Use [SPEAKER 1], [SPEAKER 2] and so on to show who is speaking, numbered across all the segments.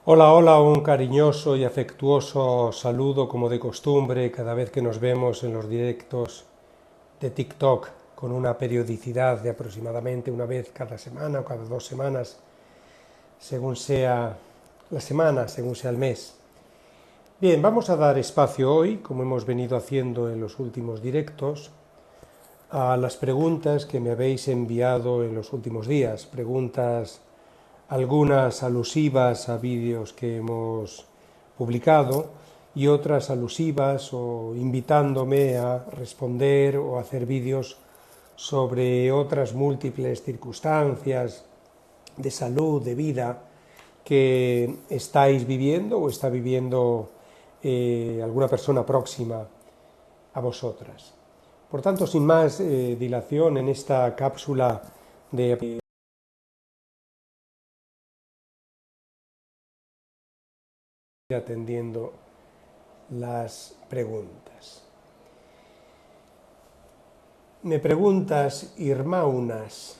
[SPEAKER 1] Hola, hola, un cariñoso y afectuoso saludo como de costumbre cada vez que nos vemos en los directos de TikTok con una periodicidad de aproximadamente una vez cada semana o cada 2 semanas, según sea la semana, según sea el mes. Bien, vamos a dar espacio hoy, como hemos venido haciendo en los últimos directos, a las preguntas que me habéis enviado en los últimos días, preguntas algunas alusivas a vídeos que hemos publicado y otras alusivas o invitándome a responder o hacer vídeos sobre otras múltiples circunstancias de salud, de vida que estáis viviendo o está viviendo alguna persona próxima a vosotras. Por tanto, sin más dilación en esta cápsula de atendiendo las preguntas. Me preguntas, Irmaunas,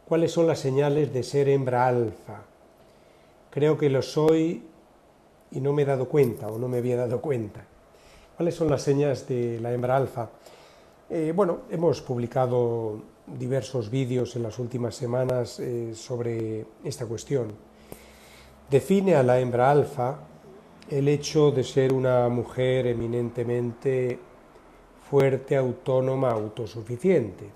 [SPEAKER 1] ¿cuáles son las señales de ser hembra alfa? Creo que lo soy y no me he dado cuenta o no me había dado cuenta. ¿Cuáles son las señas de la hembra alfa? Bueno, hemos publicado diversos vídeos en las últimas semanas sobre esta cuestión. Define a la hembra alfa el hecho de ser una mujer eminentemente fuerte, autónoma, autosuficiente.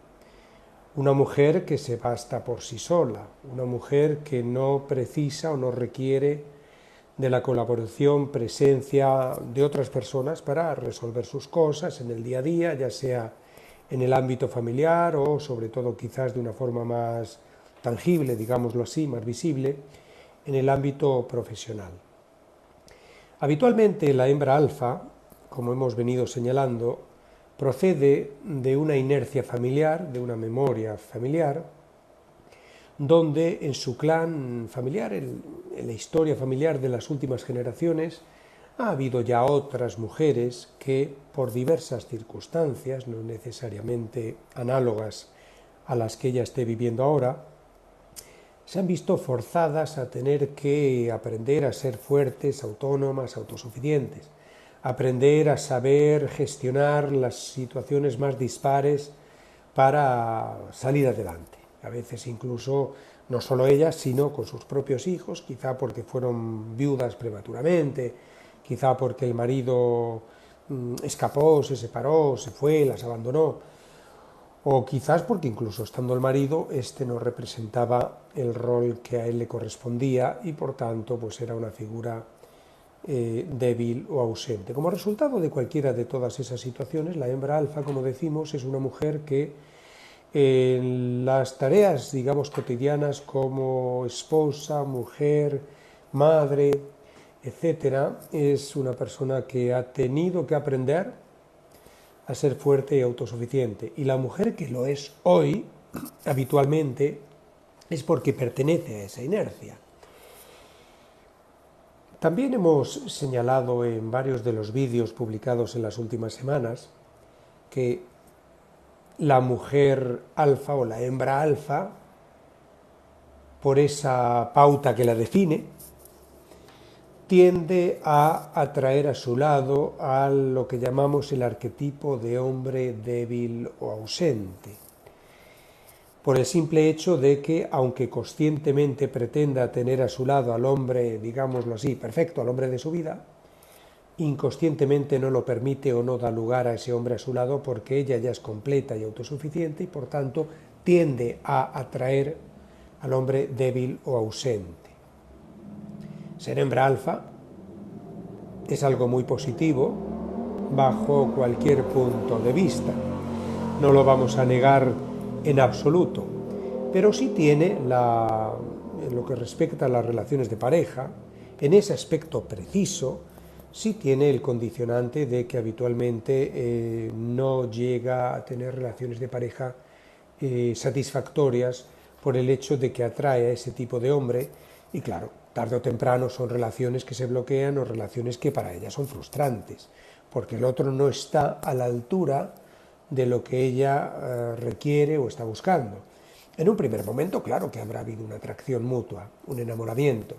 [SPEAKER 1] Una mujer que se basta por sí sola, una mujer que no precisa o no requiere de la colaboración, presencia de otras personas para resolver sus cosas en el día a día, ya sea en el ámbito familiar o sobre todo quizás de una forma más tangible, digámoslo así, más visible, en el ámbito profesional. Habitualmente la hembra alfa, como hemos venido señalando, procede de una inercia familiar, de una memoria familiar, donde en su clan familiar, en la historia familiar de las últimas generaciones, ha habido ya otras mujeres que, por diversas circunstancias, no necesariamente análogas a las que ella esté viviendo ahora, se han visto forzadas a tener que aprender a ser fuertes, autónomas, autosuficientes, aprender a saber gestionar las situaciones más dispares para salir adelante. A veces incluso no solo ellas, sino con sus propios hijos, quizá porque fueron viudas prematuramente, quizá porque el marido escapó, se separó, se fue, las abandonó, o quizás porque incluso estando el marido, este no representaba el rol que a él le correspondía y por tanto pues era una figura débil o ausente. Como resultado de cualquiera de todas esas situaciones, la hembra alfa, como decimos, es una mujer que en las tareas, digamos, cotidianas como esposa, mujer, madre, etcétera, es una persona que ha tenido que aprender a ser fuerte y autosuficiente. Y la mujer que lo es hoy, habitualmente, es porque pertenece a esa inercia. También hemos señalado en varios de los vídeos publicados en las últimas semanas que la mujer alfa o la hembra alfa, por esa pauta que la define, tiende a atraer a su lado a lo que llamamos el arquetipo de hombre débil o ausente, por el simple hecho de que, aunque conscientemente pretenda tener a su lado al hombre, digámoslo así, perfecto, al hombre de su vida, inconscientemente no lo permite o no da lugar a ese hombre a su lado porque ella ya es completa y autosuficiente y por tanto tiende a atraer al hombre débil o ausente. Ser hembra alfa es algo muy positivo bajo cualquier punto de vista. No lo vamos a negar en absoluto, pero sí tiene, en lo que respecta a las relaciones de pareja, en ese aspecto preciso, sí tiene el condicionante de que habitualmente no llega a tener relaciones de pareja satisfactorias por el hecho de que atrae a ese tipo de hombre y claro, tarde o temprano son relaciones que se bloquean o relaciones que para ella son frustrantes, porque el otro no está a la altura de lo que ella requiere o está buscando. En un primer momento, claro que habrá habido una atracción mutua, un enamoramiento,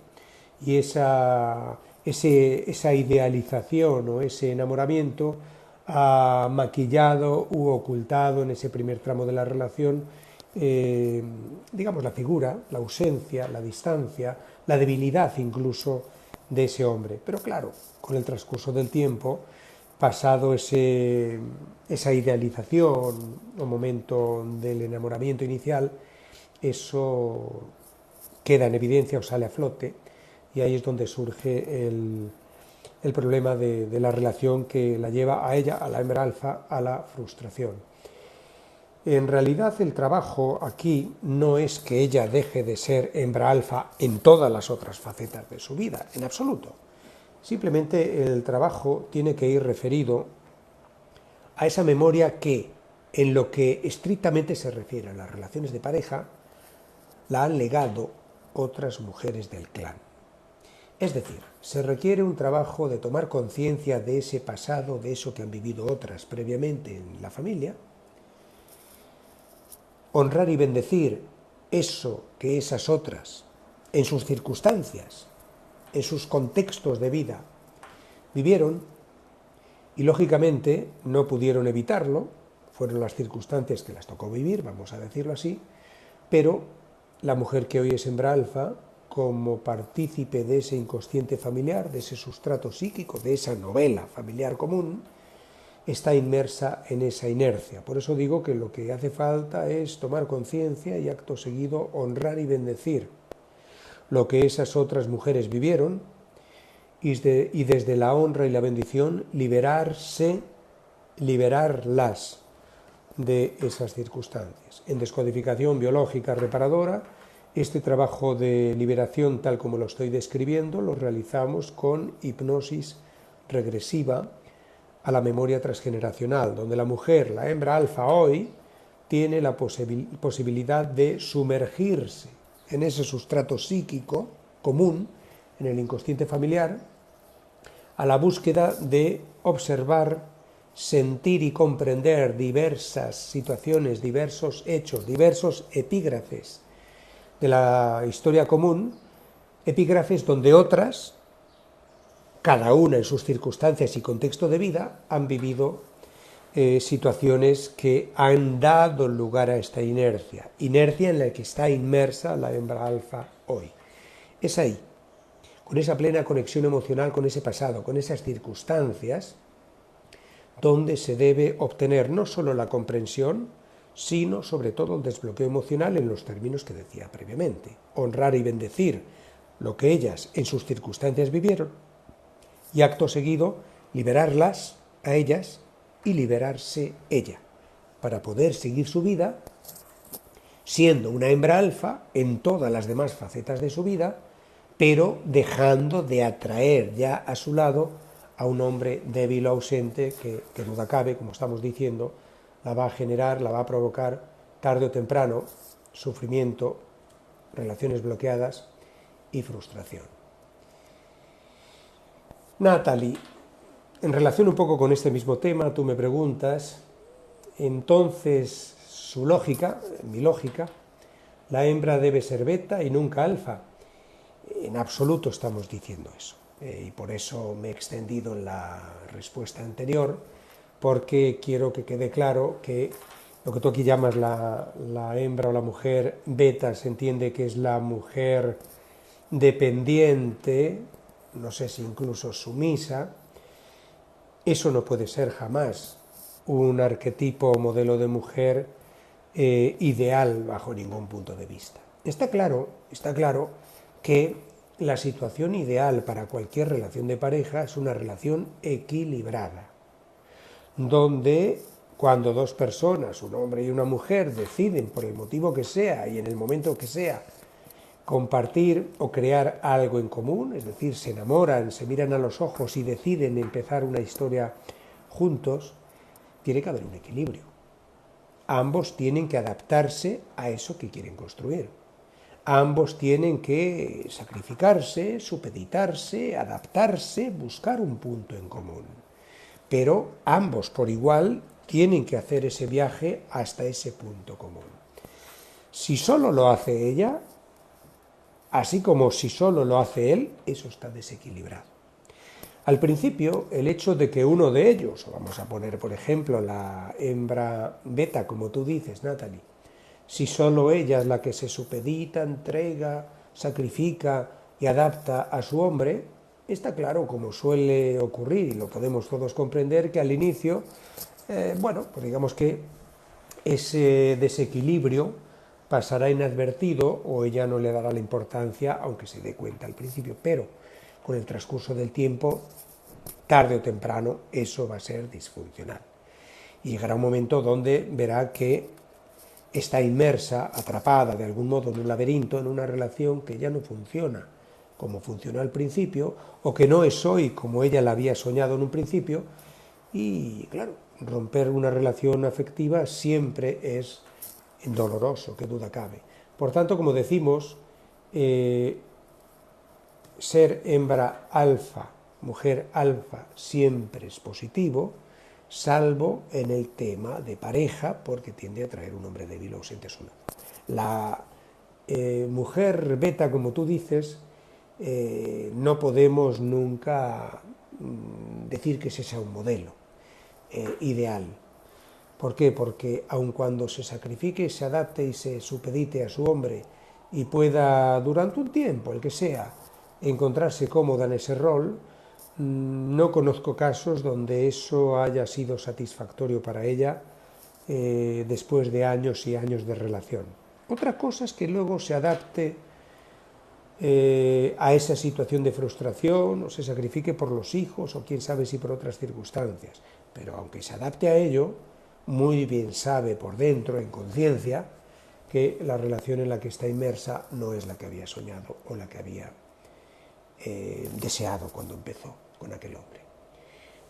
[SPEAKER 1] y esa idealización o ese enamoramiento ha maquillado u ocultado en ese primer tramo de la relación, digamos, la figura, la ausencia, la distancia, la debilidad incluso de ese hombre. Pero claro, con el transcurso del tiempo, pasado esa idealización o momento del enamoramiento inicial, eso queda en evidencia o sale a flote, y ahí es donde surge el problema de la relación que la lleva a ella, a la hembra alfa, a la frustración. En realidad el trabajo aquí no es que ella deje de ser hembra alfa en todas las otras facetas de su vida, en absoluto. Simplemente el trabajo tiene que ir referido a esa memoria que, en lo que estrictamente se refiere a las relaciones de pareja, la han legado otras mujeres del clan. Es decir, se requiere un trabajo de tomar conciencia de ese pasado, de eso que han vivido otras previamente en la familia, honrar y bendecir eso que esas otras, en sus circunstancias, en sus contextos de vida, vivieron y lógicamente no pudieron evitarlo, fueron las circunstancias que las tocó vivir, vamos a decirlo así, pero la mujer que hoy es hembra alfa, como partícipe de ese inconsciente familiar, de ese sustrato psíquico, de esa novela familiar común, está inmersa en esa inercia. Por eso digo que lo que hace falta es tomar conciencia y acto seguido honrar y bendecir lo que esas otras mujeres vivieron y desde la honra y la bendición liberarlas de esas circunstancias. En descodificación biológica reparadora, este trabajo de liberación, tal como lo estoy describiendo, lo realizamos con hipnosis regresiva a la memoria transgeneracional, donde la mujer, la hembra alfa hoy, tiene la posibilidad de sumergirse en ese sustrato psíquico común, en el inconsciente familiar, a la búsqueda de observar, sentir y comprender diversas situaciones, diversos hechos, diversos epígrafes de la historia común, epígrafes donde otras, cada una en sus circunstancias y contexto de vida, han vivido situaciones que han dado lugar a esta inercia en la que está inmersa la hembra alfa hoy. Es ahí, con esa plena conexión emocional con ese pasado, con esas circunstancias, donde se debe obtener no solo la comprensión, sino sobre todo el desbloqueo emocional en los términos que decía previamente. Honrar y bendecir lo que ellas en sus circunstancias vivieron y acto seguido liberarlas a ellas y liberarse ella, para poder seguir su vida siendo una hembra alfa en todas las demás facetas de su vida, pero dejando de atraer ya a su lado a un hombre débil o ausente que duda cabe, como estamos diciendo, la va a generar, la va a provocar tarde o temprano sufrimiento, relaciones bloqueadas y frustración. Natalie, en relación un poco con este mismo tema, tú me preguntas, entonces su lógica, mi lógica, la hembra debe ser beta y nunca alfa. En absoluto estamos diciendo eso. Y por eso me he extendido en la respuesta anterior, porque quiero que quede claro que lo que tú aquí llamas la hembra o la mujer beta se entiende que es la mujer dependiente, no sé si incluso sumisa. Eso no puede ser jamás un arquetipo o modelo de mujer ideal bajo ningún punto de vista. Está claro que la situación ideal para cualquier relación de pareja es una relación equilibrada, donde cuando dos personas, un hombre y una mujer, deciden por el motivo que sea y en el momento que sea compartir o crear algo en común, es decir, se enamoran, se miran a los ojos y deciden empezar una historia juntos, tiene que haber un equilibrio. Ambos tienen que adaptarse a eso que quieren construir. Ambos tienen que sacrificarse, supeditarse, adaptarse, buscar un punto en común. Pero ambos por igual tienen que hacer ese viaje hasta ese punto común. Si solo lo hace ella, así como si solo lo hace él, eso está desequilibrado. Al principio, el hecho de que uno de ellos, vamos a poner por ejemplo la hembra beta, como tú dices, Natalie, si solo ella es la que se supedita, entrega, sacrifica y adapta a su hombre, está claro, como suele ocurrir, y lo podemos todos comprender, que al inicio, pues digamos que ese desequilibrio pasará inadvertido o ella no le dará la importancia, aunque se dé cuenta al principio, pero con el transcurso del tiempo, tarde o temprano, eso va a ser disfuncional. Y llegará un momento donde verá que está inmersa, atrapada de algún modo en un laberinto, en una relación que ya no funciona como funcionó al principio, o que no es hoy como ella la había soñado en un principio, y claro, romper una relación afectiva siempre es doloroso, qué duda cabe. Por tanto, como decimos, ser hembra alfa, mujer alfa, siempre es positivo, salvo en el tema de pareja, porque tiende a traer un hombre débil o ausente a su lado. La mujer beta, como tú dices, no podemos nunca decir que ese sea un modelo ideal. ¿Por qué? Porque aun cuando se sacrifique, se adapte y se supedite a su hombre y pueda durante un tiempo, el que sea, encontrarse cómoda en ese rol, no conozco casos donde eso haya sido satisfactorio para ella después de años y años de relación. Otra cosa es que luego se adapte a esa situación de frustración o se sacrifique por los hijos o quién sabe si por otras circunstancias. Pero aunque se adapte a ello, muy bien sabe por dentro, en conciencia, que la relación en la que está inmersa no es la que había soñado o la que había deseado cuando empezó con aquel hombre.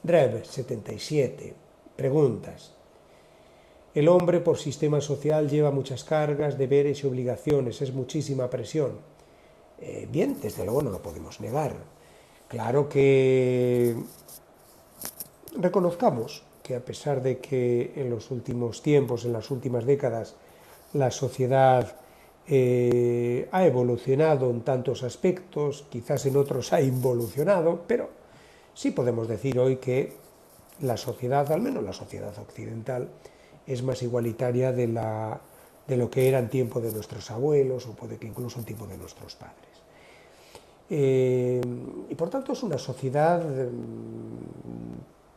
[SPEAKER 1] Drev 77, preguntas. El hombre por sistema social lleva muchas cargas, deberes y obligaciones, es muchísima presión. Bien, desde luego no lo podemos negar. Claro que reconozcamos que a pesar de que en los últimos tiempos, en las últimas décadas, la sociedad ha evolucionado en tantos aspectos, quizás en otros ha involucionado, pero sí podemos decir hoy que la sociedad, al menos la sociedad occidental, es más igualitaria de lo que era en tiempo de nuestros abuelos o puede que incluso en tiempo de nuestros padres. Y por tanto es una sociedad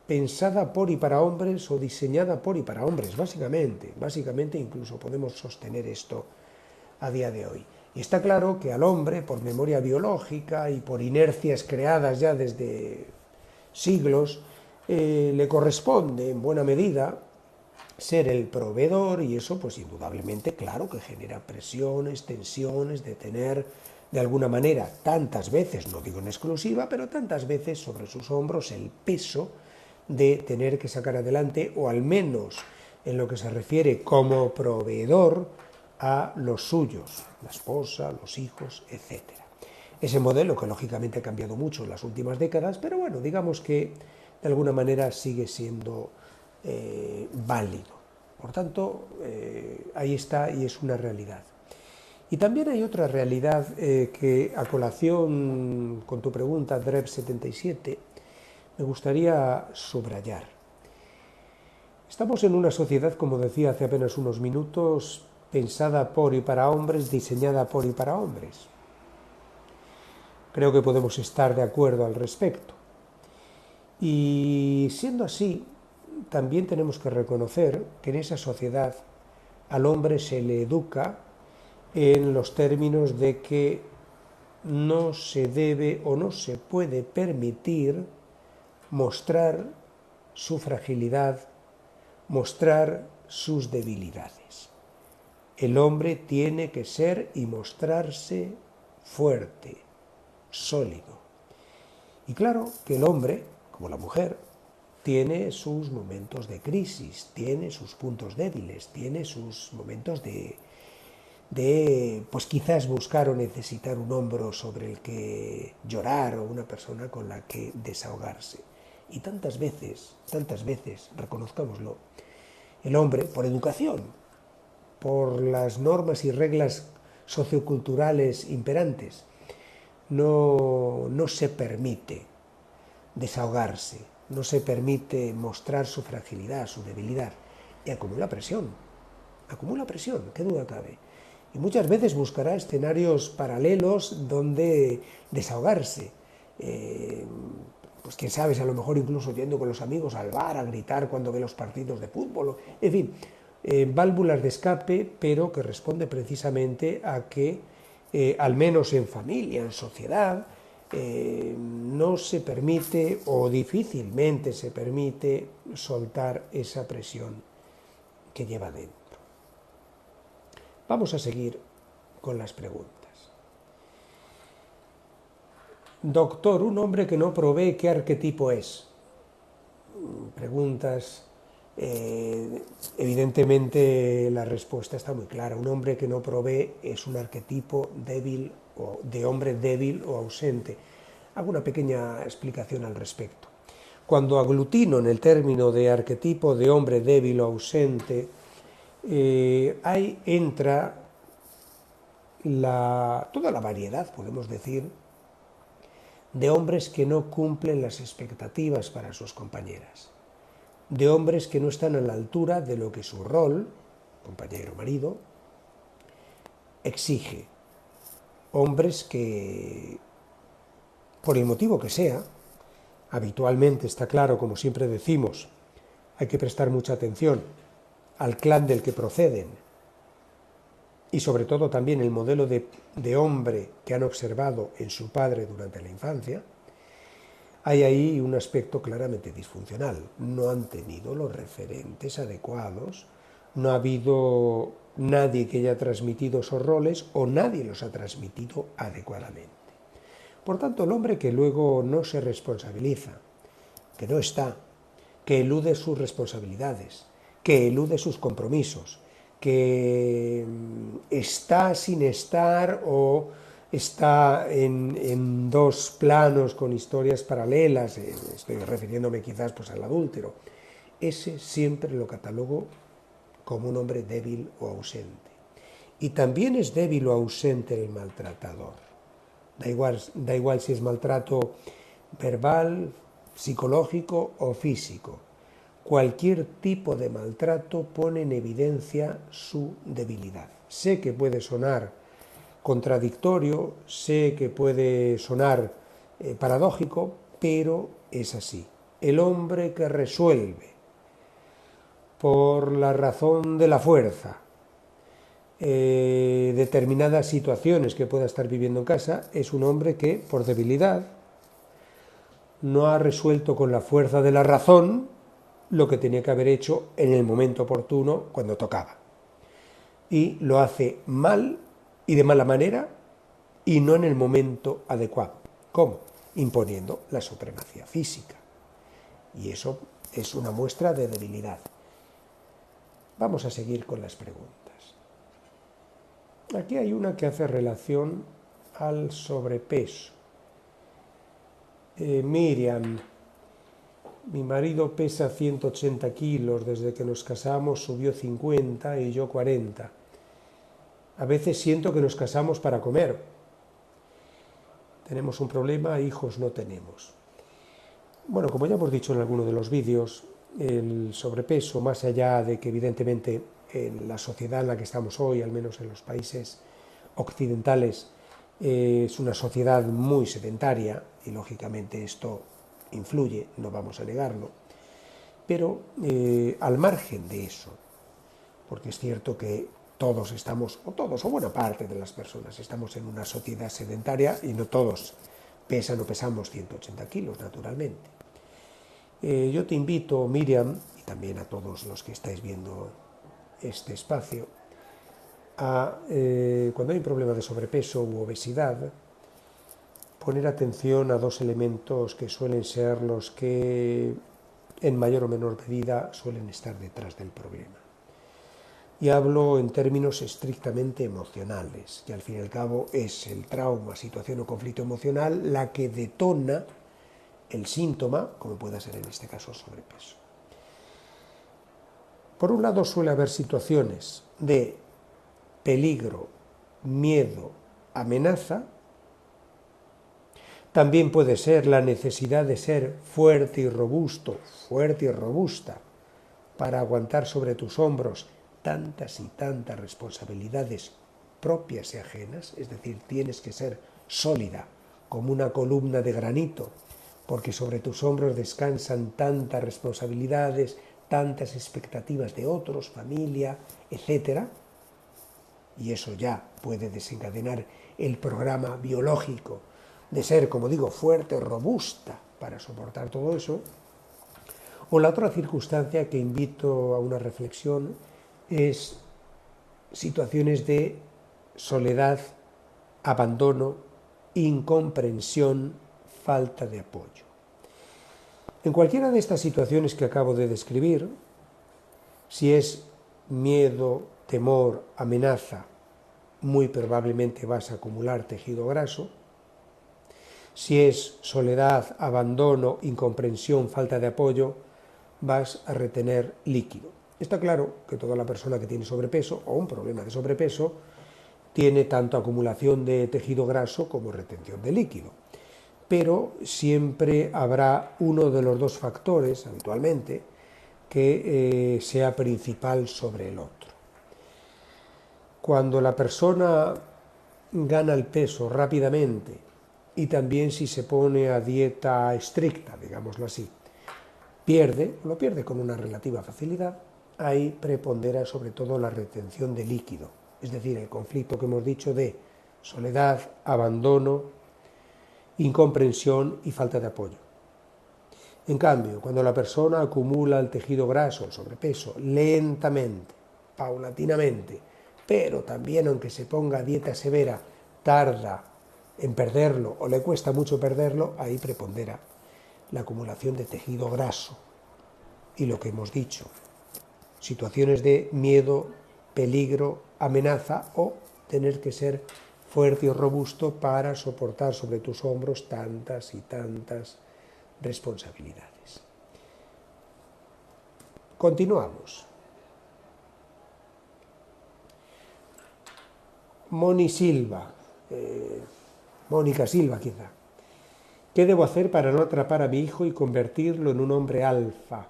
[SPEAKER 1] pensada por y para hombres o diseñada por y para hombres, básicamente incluso podemos sostener esto a día de hoy. Y está claro que al hombre, por memoria biológica y por inercias creadas ya desde siglos, le corresponde en buena medida ser el proveedor y eso pues indudablemente claro que genera presiones, tensiones de tener de alguna manera tantas veces, no digo en exclusiva, pero tantas veces sobre sus hombros el peso de tener que sacar adelante o al menos en lo que se refiere como proveedor a los suyos, la esposa, los hijos, etc. Ese modelo que lógicamente ha cambiado mucho en las últimas décadas, pero bueno, digamos que de alguna manera sigue siendo válido. Por tanto, ahí está y es una realidad. Y también hay otra realidad que a colación con tu pregunta, Drev77, me gustaría subrayar. Estamos en una sociedad, como decía hace apenas unos minutos, pensada por y para hombres, diseñada por y para hombres. Creo que podemos estar de acuerdo al respecto. Y siendo así, también tenemos que reconocer que en esa sociedad al hombre se le educa en los términos de que no se debe o no se puede permitir mostrar su fragilidad, mostrar sus debilidades. El hombre tiene que ser y mostrarse fuerte, sólido. Y claro que el hombre, como la mujer, tiene sus momentos de crisis, tiene sus puntos débiles, tiene sus momentos de pues quizás buscar o necesitar un hombro sobre el que llorar o una persona con la que desahogarse. Y tantas veces, reconozcámoslo, el hombre, por educación, por las normas y reglas socioculturales imperantes, no se permite desahogarse, no se permite mostrar su fragilidad, su debilidad, y acumula presión, qué duda cabe. Y muchas veces buscará escenarios paralelos donde desahogarse. Pues quién sabe, si a lo mejor incluso yendo con los amigos al bar a gritar cuando ve los partidos de fútbol. En fin, válvulas de escape, pero que responde precisamente a que, al menos en familia, en sociedad, no se permite o difícilmente se permite soltar esa presión que lleva dentro. Vamos a seguir con las preguntas. Doctor, un hombre que no provee, ¿qué arquetipo es? Preguntas. Evidentemente la respuesta está muy clara. Un hombre que no provee es un arquetipo débil o de hombre débil o ausente. Hago una pequeña explicación al respecto. Cuando aglutino en el término de arquetipo de hombre débil o ausente, ahí entra toda la variedad, podemos decir, de hombres que no cumplen las expectativas para sus compañeras, de hombres que no están a la altura de lo que su rol, compañero, marido, exige, hombres que, por el motivo que sea, habitualmente está claro, como siempre decimos, hay que prestar mucha atención al clan del que proceden y sobre todo también el modelo de hombre que han observado en su padre durante la infancia. Hay ahí un aspecto claramente disfuncional. No han tenido los referentes adecuados, no ha habido nadie que haya transmitido esos roles o nadie los ha transmitido adecuadamente. Por tanto, el hombre que luego no se responsabiliza, que no está, que elude sus responsabilidades, que elude sus compromisos, que está sin estar o está en dos planos con historias paralelas, estoy refiriéndome quizás pues al adúltero, ese siempre lo catalogo como un hombre débil o ausente. Y también es débil o ausente el maltratador. Da igual si es maltrato verbal, psicológico o físico. Cualquier tipo de maltrato pone en evidencia su debilidad. Sé que puede sonar contradictorio, sé que puede sonar paradójico, pero es así. El hombre que resuelve por la razón de la fuerza determinadas situaciones que pueda estar viviendo en casa es un hombre que, por debilidad, no ha resuelto con la fuerza de la razón lo que tenía que haber hecho en el momento oportuno cuando tocaba. Y lo hace mal y de mala manera y no en el momento adecuado. ¿Cómo? Imponiendo la supremacía física. Y eso es una muestra de debilidad. Vamos a seguir con las preguntas. Aquí hay una que hace relación al sobrepeso. Miriam, mi marido pesa 180 kilos, desde que nos casamos subió 50 y yo 40. A veces siento que nos casamos para comer. Tenemos un problema, hijos no tenemos. Bueno, como ya hemos dicho en alguno de los vídeos, el sobrepeso, más allá de que evidentemente en la sociedad en la que estamos hoy, al menos en los países occidentales, es una sociedad muy sedentaria y lógicamente esto influye, no vamos a negarlo, pero al margen de eso, porque es cierto que todos estamos, o todos, o buena parte de las personas, estamos en una sociedad sedentaria y no todos pesan o pesamos 180 kilos, naturalmente. Yo te invito, Miriam, y también a todos los que estáis viendo este espacio, a, cuando hay un problema de sobrepeso u obesidad, poner atención a dos elementos que suelen ser los que en mayor o menor medida suelen estar detrás del problema. Y hablo en términos estrictamente emocionales, que al fin y al cabo es el trauma, situación o conflicto emocional la que detona el síntoma, como pueda ser en este caso sobrepeso. Por un lado suele haber situaciones de peligro miedo, amenaza. También puede ser la necesidad de ser fuerte y robusto, fuerte y robusta, para aguantar sobre tus hombros tantas y tantas responsabilidades propias y ajenas, es decir, tienes que ser sólida como una columna de granito, porque sobre tus hombros descansan tantas responsabilidades, tantas expectativas de otros, familia, etcétera, y eso ya puede desencadenar el programa biológico de ser, como digo, fuerte, robusta para soportar todo eso. O la otra circunstancia que invito a una reflexión es situaciones de soledad, abandono, incomprensión, falta de apoyo. En cualquiera de estas situaciones que acabo de describir, si es miedo, temor, amenaza, muy probablemente vas a acumular tejido graso. Si es soledad, abandono, incomprensión, falta de apoyo, vas a retener líquido. Está claro que toda la persona que tiene sobrepeso o un problema de sobrepeso tiene tanto acumulación de tejido graso como retención de líquido. Pero siempre habrá uno de los dos factores, habitualmente, que sea principal sobre el otro. Cuando la persona gana el peso rápidamente y también si se pone a dieta estricta, digámoslo así, lo pierde con una relativa facilidad, ahí prepondera sobre todo la retención de líquido, es decir, el conflicto que hemos dicho de soledad, abandono, incomprensión y falta de apoyo. En cambio, cuando la persona acumula el tejido graso, el sobrepeso, lentamente, paulatinamente, pero también aunque se ponga a dieta severa, tarda en perderlo o le cuesta mucho perderlo, ahí prepondera la acumulación de tejido graso. Y lo que hemos dicho, situaciones de miedo, peligro, amenaza o tener que ser fuerte y robusto para soportar sobre tus hombros tantas y tantas responsabilidades. Continuamos. Mónica Silva quizá. ¿Qué debo hacer para no atrapar a mi hijo y convertirlo en un hombre alfa?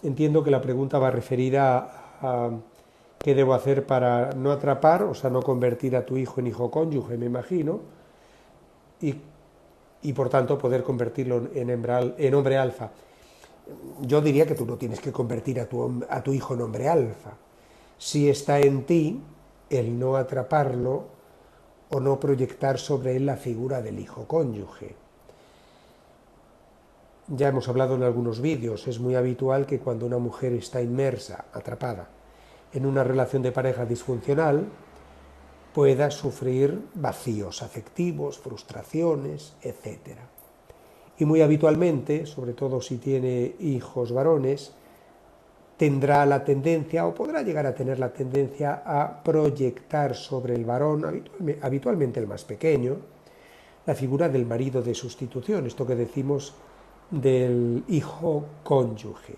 [SPEAKER 1] Entiendo que la pregunta va referida a qué debo hacer para no atrapar, o sea, no convertir a tu hijo en hijo cónyuge, me imagino, y por tanto poder convertirlo en hombre alfa. Yo diría que tú no tienes que convertir a tu hijo en hombre alfa. Si está en ti el no atraparlo o no proyectar sobre él la figura del hijo cónyuge. Ya hemos hablado en algunos vídeos, es muy habitual que cuando una mujer está inmersa, atrapada, en una relación de pareja disfuncional, pueda sufrir vacíos afectivos, frustraciones, etc. Y muy habitualmente, sobre todo si tiene hijos varones, tendrá la tendencia, o podrá llegar a tener la tendencia, a proyectar sobre el varón, habitualmente el más pequeño, la figura del marido de sustitución, esto que decimos del hijo cónyuge.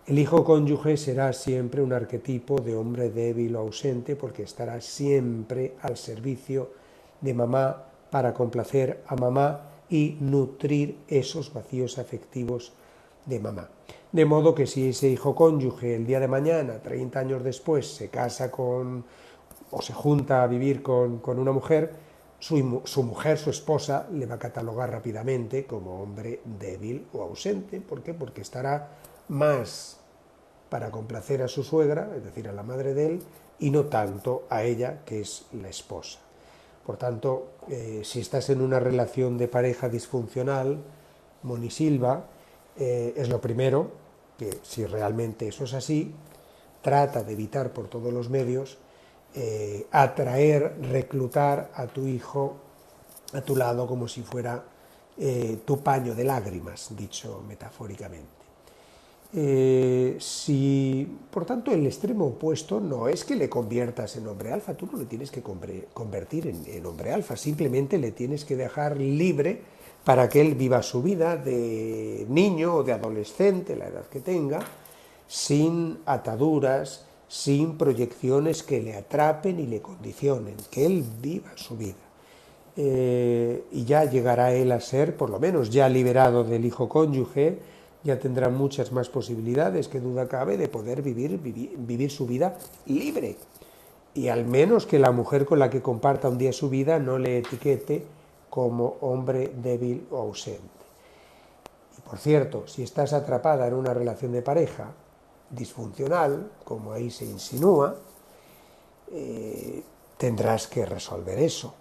[SPEAKER 1] El hijo cónyuge será siempre un arquetipo de hombre débil o ausente porque estará siempre al servicio de mamá para complacer a mamá y nutrir esos vacíos afectivos de mamá. De modo que si ese hijo cónyuge el día de mañana, 30 años después, se casa o se junta a vivir con una mujer, su mujer, su esposa, le va a catalogar rápidamente como hombre débil o ausente. ¿Por qué? Porque estará más para complacer a su suegra, es decir, a la madre de él, y no tanto a ella, que es la esposa. Por tanto, si estás en una relación de pareja disfuncional, Monisilva, es lo primero, que si realmente eso es así, trata de evitar por todos los medios atraer, reclutar a tu hijo a tu lado como si fuera tu paño de lágrimas, dicho metafóricamente. Por tanto, el extremo opuesto no es que le conviertas en hombre alfa, tú no le tienes que convertir en hombre alfa, simplemente le tienes que dejar libre para que él viva su vida de niño o de adolescente, la edad que tenga, sin ataduras, sin proyecciones que le atrapen y le condicionen, que él viva su vida. Y ya llegará él a ser, por lo menos ya liberado del hijo cónyuge, ya tendrá muchas más posibilidades, que duda cabe, de poder vivir su vida libre. Y al menos que la mujer con la que comparta un día su vida no le etiquete como hombre débil o ausente. Y por cierto, si estás atrapada en una relación de pareja disfuncional, como ahí se insinúa, tendrás que resolver eso.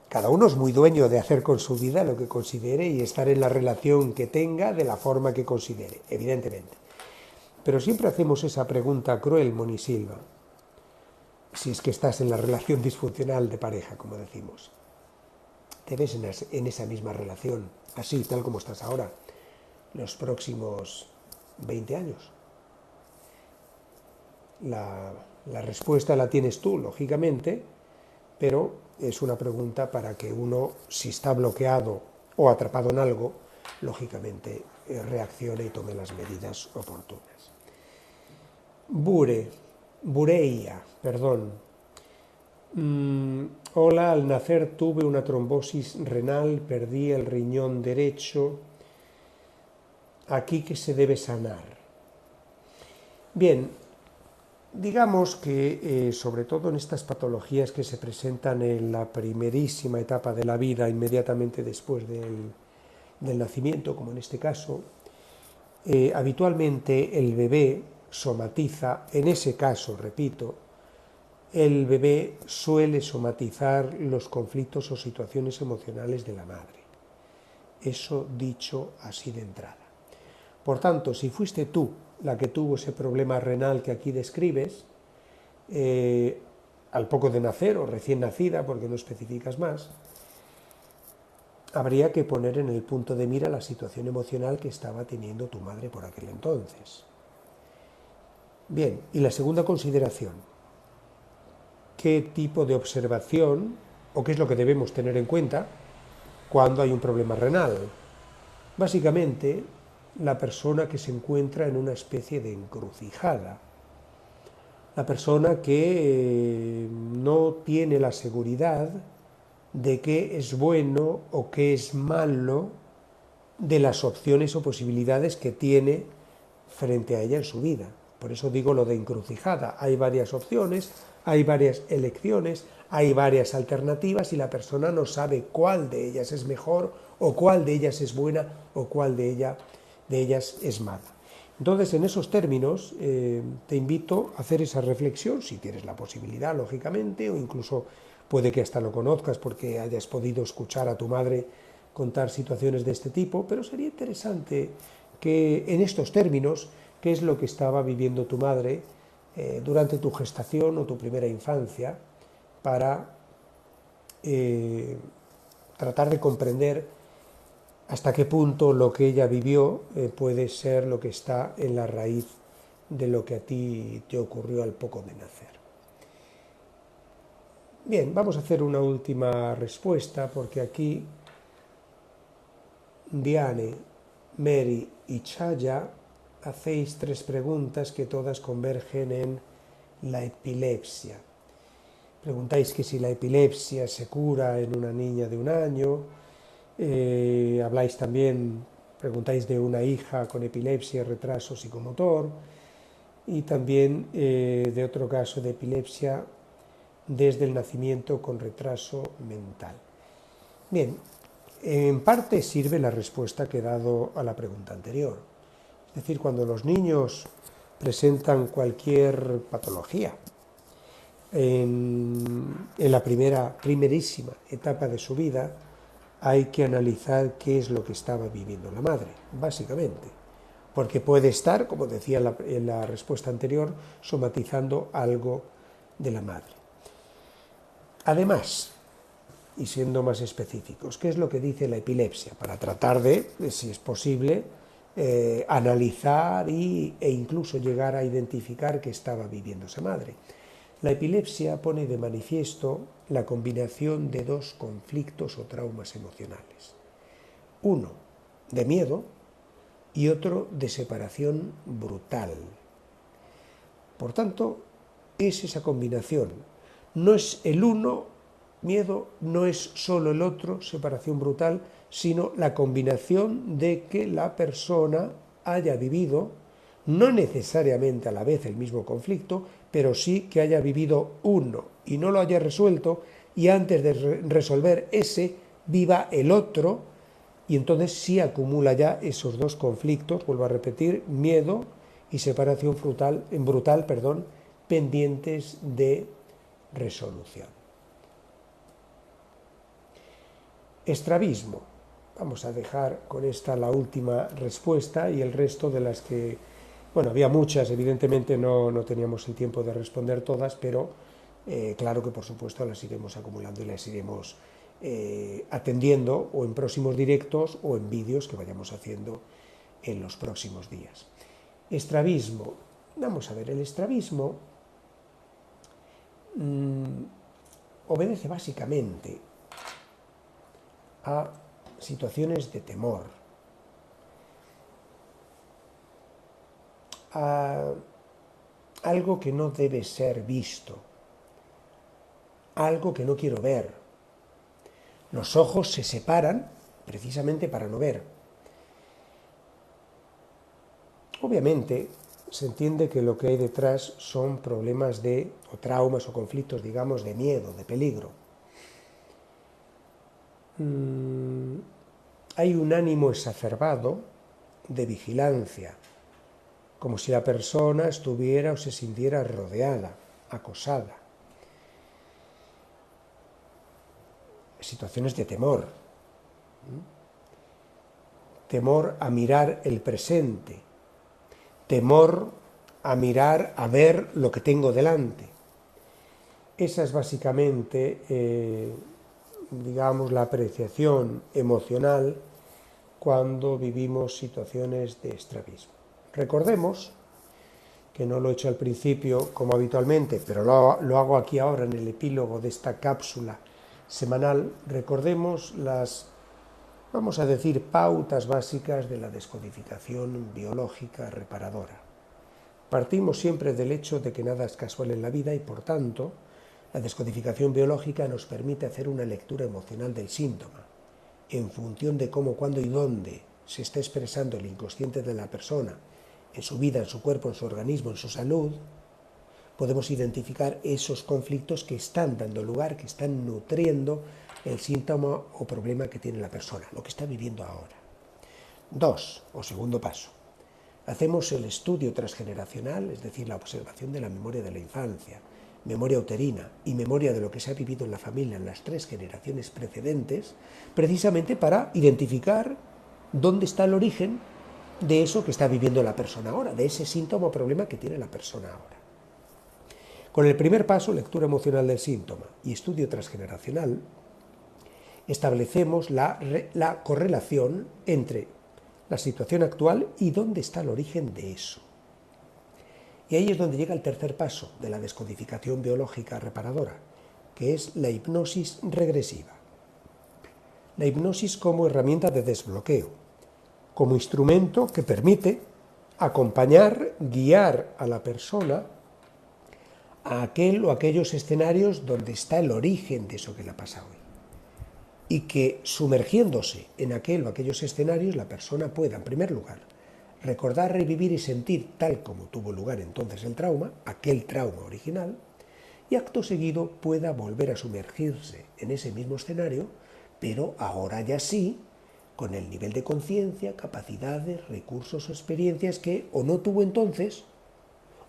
[SPEAKER 1] Cada uno es muy dueño de hacer con su vida lo que considere y estar en la relación que tenga de la forma que considere, evidentemente. Pero siempre hacemos esa pregunta cruel, Monisilva, si es que estás en la relación disfuncional de pareja, como decimos. ¿Te ves en esa misma relación, así, tal como estás ahora, los próximos 20 años? La respuesta la tienes tú, lógicamente, pero es una pregunta para que uno, si está bloqueado o atrapado en algo, lógicamente reaccione y tome las medidas oportunas. Bureia, perdón. Hola, al nacer tuve una trombosis renal, perdí el riñón derecho. ¿Aquí qué se debe sanar? Bien, digamos que sobre todo en estas patologías que se presentan en la primerísima etapa de la vida, inmediatamente después del nacimiento, como en este caso, habitualmente el bebé somatiza, en ese caso, repito, el bebé suele somatizar los conflictos o situaciones emocionales de la madre. Eso dicho así de entrada. Por tanto, si fuiste tú la que tuvo ese problema renal que aquí describes, al poco de nacer o recién nacida, porque no especificas más, habría que poner en el punto de mira la situación emocional que estaba teniendo tu madre por aquel entonces. Bien, y la segunda consideración, ¿qué tipo de observación o qué es lo que debemos tener en cuenta cuando hay un problema renal? Básicamente, la persona que se encuentra en una especie de encrucijada, la persona que no tiene la seguridad de qué es bueno o qué es malo de las opciones o posibilidades que tiene frente a ella en su vida. Por eso digo lo de encrucijada. Hay varias opciones, hay varias elecciones, hay varias alternativas y la persona no sabe cuál de ellas es mejor o cuál de ellas es buena o cuál de ellas es mala. Entonces, en esos términos, te invito a hacer esa reflexión, si tienes la posibilidad, lógicamente, o incluso puede que hasta lo conozcas porque hayas podido escuchar a tu madre contar situaciones de este tipo, pero sería interesante que en estos términos, qué es lo que estaba viviendo tu madre durante tu gestación o tu primera infancia, para tratar de comprender hasta qué punto lo que ella vivió puede ser lo que está en la raíz de lo que a ti te ocurrió al poco de nacer. Bien, vamos a hacer una última respuesta porque aquí Diane, Mary y Chaya hacéis tres preguntas que todas convergen en la epilepsia. Preguntáis que si la epilepsia se cura en una niña de 1 año, habláis también, preguntáis de una hija con epilepsia y retraso psicomotor, y también de otro caso de epilepsia desde el nacimiento con retraso mental. Bien, en parte sirve la respuesta que he dado a la pregunta anterior. Es decir, cuando los niños presentan cualquier patología en la primerísima etapa de su vida, hay que analizar qué es lo que estaba viviendo la madre, básicamente. Porque puede estar, como decía en la respuesta anterior, somatizando algo de la madre. Además, y siendo más específicos, ¿qué es lo que dice la epilepsia? Para tratar de, si es posible, analizar e incluso llegar a identificar qué estaba viviendo esa madre. La epilepsia pone de manifiesto la combinación de dos conflictos o traumas emocionales. Uno de miedo y otro de separación brutal. Por tanto, es esa combinación. No es el uno, miedo, no es solo el otro, separación brutal, sino la combinación de que la persona haya vivido, no necesariamente a la vez el mismo conflicto, pero sí que haya vivido uno y no lo haya resuelto, y antes de resolver ese, viva el otro, y entonces sí acumula ya esos dos conflictos, vuelvo a repetir, miedo y separación brutal, pendientes de resolución. Estrabismo. Vamos a dejar con esta la última respuesta y el resto de las que, bueno, había muchas, evidentemente no teníamos el tiempo de responder todas, pero claro que por supuesto las iremos acumulando y las iremos atendiendo o en próximos directos o en vídeos que vayamos haciendo en los próximos días. Estrabismo. Vamos a ver, el estrabismo obedece básicamente a situaciones de temor, a algo que no debe ser visto, algo que no quiero ver. Los ojos se separan precisamente para no ver. Obviamente, se entiende que lo que hay detrás son problemas o traumas o conflictos, digamos, de miedo, de peligro. Hay un ánimo exacerbado de vigilancia, como si la persona estuviera o se sintiera rodeada, acosada. Situaciones de temor. Temor a mirar el presente. Temor a mirar, a ver lo que tengo delante. Esa es básicamente, digamos, la apreciación emocional cuando vivimos situaciones de estrabismo. Recordemos, que no lo he hecho al principio como habitualmente, pero lo hago aquí ahora en el epílogo de esta cápsula semanal, recordemos las, vamos a decir, pautas básicas de la descodificación biológica reparadora. Partimos siempre del hecho de que nada es casual en la vida y, por tanto, la descodificación biológica nos permite hacer una lectura emocional del síntoma, en función de cómo, cuándo y dónde se está expresando el inconsciente de la persona, en su vida, en su cuerpo, en su organismo, en su salud, podemos identificar esos conflictos que están dando lugar, que están nutriendo el síntoma o problema que tiene la persona, lo que está viviendo ahora. 2, o segundo paso, hacemos el estudio transgeneracional, es decir, la observación de la memoria de la infancia, memoria uterina y memoria de lo que se ha vivido en la familia en las 3 generaciones precedentes, precisamente para identificar dónde está el origen de eso que está viviendo la persona ahora, de ese síntoma o problema que tiene la persona ahora. Con el primer paso, lectura emocional del síntoma y estudio transgeneracional, establecemos la correlación entre la situación actual y dónde está el origen de eso. Y ahí es donde llega el tercer paso de la descodificación biológica reparadora, que es la hipnosis regresiva. La hipnosis como herramienta de desbloqueo, como instrumento que permite acompañar, guiar a la persona a aquel o aquellos escenarios donde está el origen de eso que le ha pasado hoy. Y que sumergiéndose en aquel o aquellos escenarios la persona pueda, en primer lugar, recordar, revivir y sentir tal como tuvo lugar entonces el trauma, aquel trauma original, y acto seguido pueda volver a sumergirse en ese mismo escenario, pero ahora ya sí, con el nivel de conciencia, capacidades, recursos o experiencias que o no tuvo entonces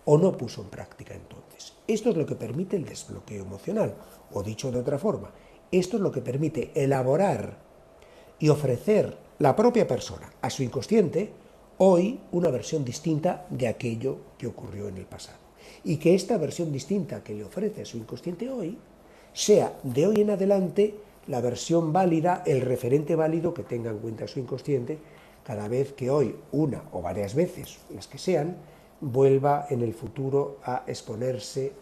[SPEAKER 1] o no puso en práctica entonces. Esto es lo que permite el desbloqueo emocional, o dicho de otra forma, esto es lo que permite elaborar y ofrecer la propia persona a su inconsciente hoy una versión distinta de aquello que ocurrió en el pasado. Y que esta versión distinta que le ofrece a su inconsciente hoy sea de hoy en adelante la versión válida, el referente válido que tenga en cuenta su inconsciente cada vez que hoy, una o varias veces, las que sean, vuelva en el futuro a exponerse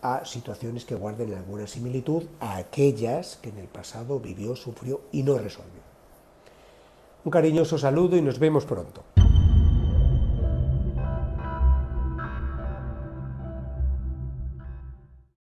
[SPEAKER 1] a situaciones que guarden alguna similitud a aquellas que en el pasado vivió, sufrió y no resolvió. Un cariñoso saludo y nos vemos pronto.